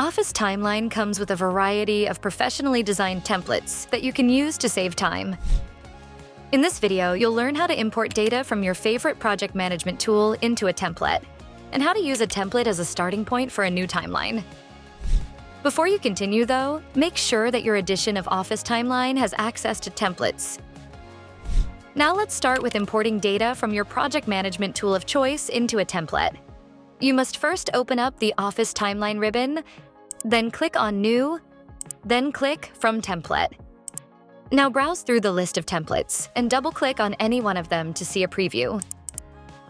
Office Timeline comes with a variety of professionally designed templates that you can use to save time. In this video, you'll learn how to import data from your favorite project management tool into a template, and how to use a template as a starting point for a new timeline. Before you continue, though, make sure that your edition of Office Timeline has access to templates. Now let's start with importing data from your project management tool of choice into a template. You must first open up the Office Timeline ribbon, then click on New, then click From Template. Now browse through the list of templates and double-click on any one of them to see a preview.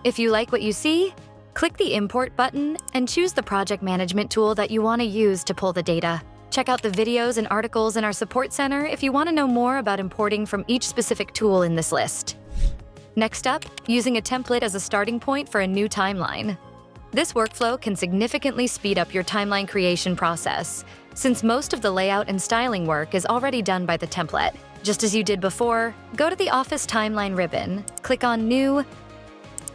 If you like what you see, click the Import button and choose the project management tool that you want to use to pull the data. Check out the videos and articles in our support center if you want to know more about importing from each specific tool in this list. Next up, using a template as a starting point for a new timeline. This workflow can significantly speed up your timeline creation process, since most of the layout and styling work is already done by the template. Just as you did before, go to the Office Timeline ribbon, click on New,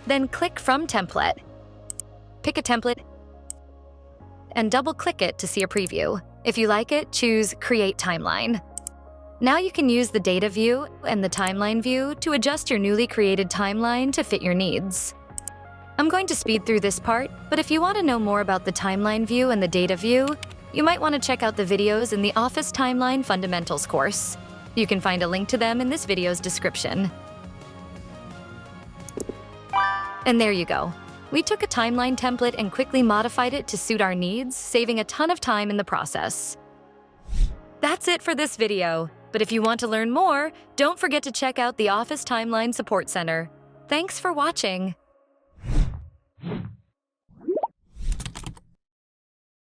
then click From Template. Pick a template and double-click it to see a preview. If you like it, choose Create Timeline. Now you can use the Data view and the Timeline view to adjust your newly created timeline to fit your needs. I'm going to speed through this part, but if you want to know more about the Timeline view and the Data view, you might want to check out the videos in the Office Timeline Fundamentals course. You can find a link to them in this video's description. And there you go. We took a timeline template and quickly modified it to suit our needs, saving a ton of time in the process. That's it for this video, but if you want to learn more, don't forget to check out the Office Timeline Support Center. Thanks for watching.